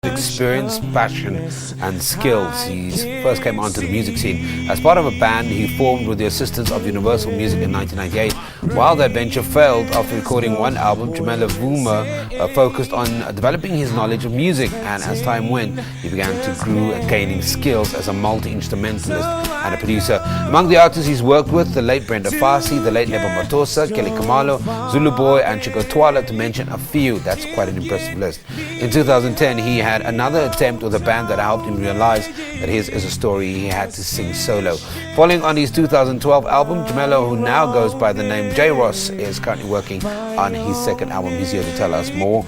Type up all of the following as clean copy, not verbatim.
experience, passion and skills. He first came onto the music scene as part of a band he formed with the assistance of Universal Music in 1998. While that venture failed after recording one album, Jamela Vuma focused on developing his knowledge of music, and as time went, he began to grow and gaining skills as a multi-instrumentalist and a producer. Among the artists he's worked with, the late Brenda Fassie, the late Lebo Mathosa, Khumalo, Zulu Boy and Chicco, Twala, to mention a few. That's quite an impressive list. In 2010, he had another attempt with a band that helped him realize that his is a story he had to sing solo. Following on his 2012 album, Jamela, who now goes by the name J.ROSS, is currently working on his second album. He's here to tell us more.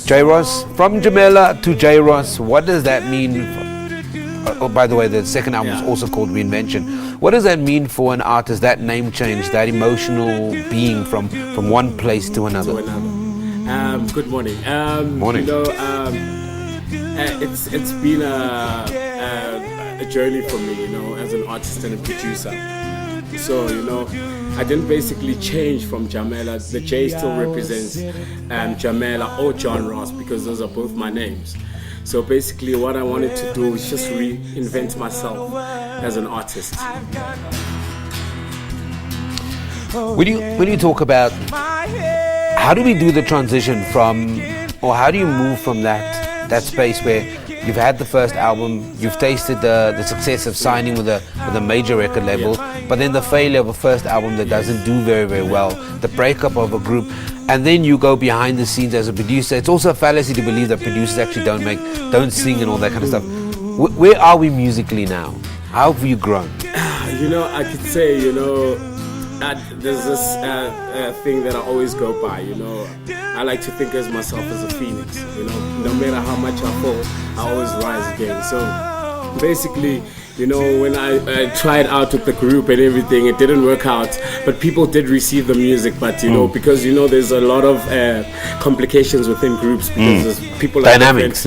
J.ROSS, from Jamela to J.ROSS, what does that mean? Oh, by the way, the second album is also called Reinvention. What does that mean for an artist, that name change, that emotional being from one place to another? Good morning. Morning. It's been a journey for me, as an artist and a producer. So, I didn't basically change from Jamela. The J still represents Jamela or J.ROSS because those are both my names. So basically what I wanted to do is just reinvent myself as an artist. When you talk about how do we do the transition from, or how do you move from that space where you've had the first album, you've tasted the success of signing with a major record label, but then the failure of a first album that doesn't do very, very well, the breakup of a group, and then you go behind the scenes as a producer. It's also a fallacy to believe that producers actually don't sing and all that kind of stuff. Where are we musically now? How have you grown? I could say, there's this thing that I always go by, I like to think of myself as a phoenix, no matter how much I fall, I always rise again. So basically, when I tried out with the group and everything, it didn't work out, but people did receive the music. But because there's a lot of complications within groups because there's people like dynamics.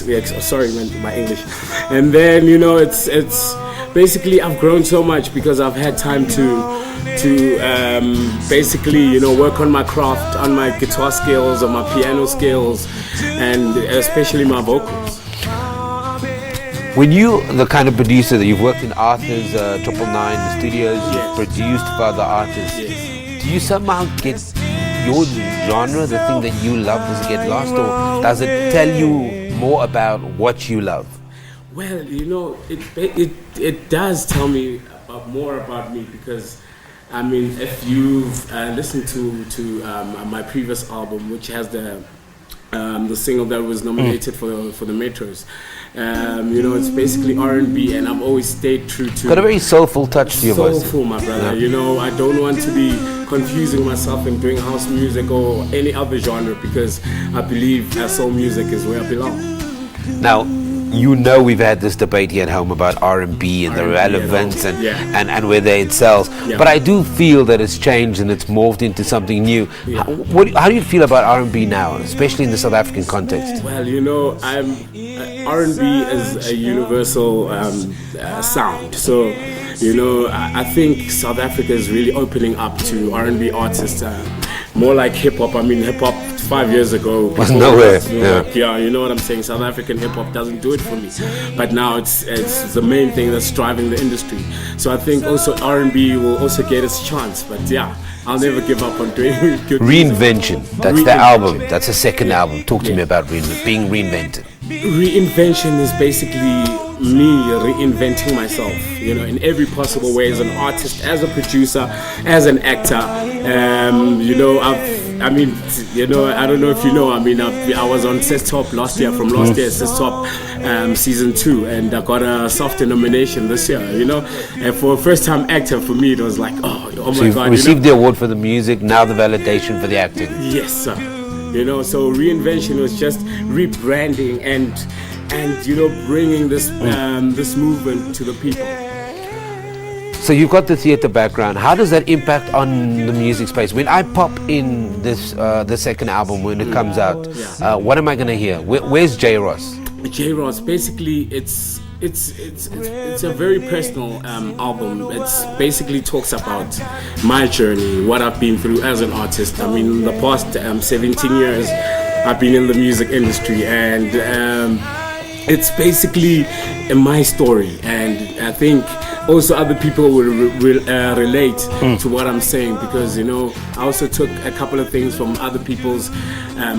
Yeah, sorry, my English. And then it's basically I've grown so much because I've had time to basically work on my craft, on my guitar skills, on my piano skills, and especially my vocals. When you the kind of producer that you've worked in Arthur's 999 studios, you've produced for other artists, do you somehow get your genre, the thing that you love, does it get lost, or does it tell you more about what you love? Well, it does tell me more about me because if you've listened to my previous album, which has the single that was nominated for the Metros, it's basically R&B, and I've always stayed true to. Got a very soulful touch to your voice. Soulful, my brother. Yeah. I don't want to be confusing myself and doing house music or any other genre because I believe soul music is where I belong. Now, we've had this debate here at home about R&B and the relevance and whether it sells. Yeah. But I do feel that it's changed and it's morphed into something new. Yeah. How do you feel about R&B now, especially in the South African context? Well, R&B is a universal sound. So, I think South Africa is really opening up to R&B artists, more like hip-hop. Hip-hop 5 years ago was nowhere. You know what I'm saying? South African hip-hop doesn't do it for me. But now it's the main thing that's driving the industry. So I think also R&B will also get its chance. But I'll never give up on doing good Reinvention. That's the album. That's the second album. Talk to me about being reinvented. Reinvention is basically me reinventing myself, in every possible way, as an artist, as a producer, as an actor. I don't know if you know, I was on Ses Top last year, from last year, Ses Top season 2, and I got a SAFTA nomination this year, and for a first time actor, for me, it was like, oh my God. You received the award for the music, now the validation for the acting. Yes, sir. So Reinvention was just rebranding and bringing this movement to the people. So you've got the theatre background. How does that impact on the music space? When I pop in this the second album when it comes out, what am I going to hear? Where's J.ROSS? J.ROSS, basically, it's a very personal album. It's basically talks about my journey, what I've been through as an artist. The past 17 years I've been in the music industry, and it's basically my story, and I think also other people will relate to what I'm saying, because I also took a couple of things from other people's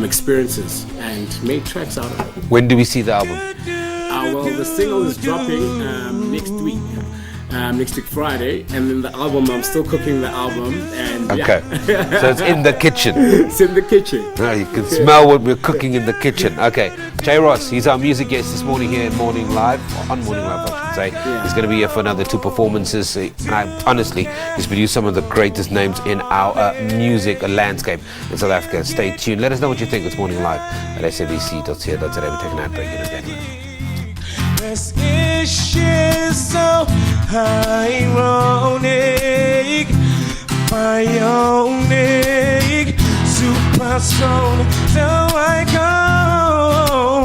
experiences and made tracks out of it. When do we see the album? Well, the single is dropping next week Friday, and then the album, I'm still cooking the album, and okay. Yeah. So it's in the kitchen. It's in the kitchen. Oh, you can smell what we're cooking in the kitchen. Okay, J.ROSS, he's our music guest this morning here in Morning Live, or on Morning Live, I should say. Yeah. He's going to be here for another 2 performances. Honestly, he's produced some of the greatest names in our music landscape in South Africa. Stay tuned. Let us know what you think. It's Morning Live at SABC.co.za. We're taking a break in a second. This is so ironic, bionic, super strong, so I go.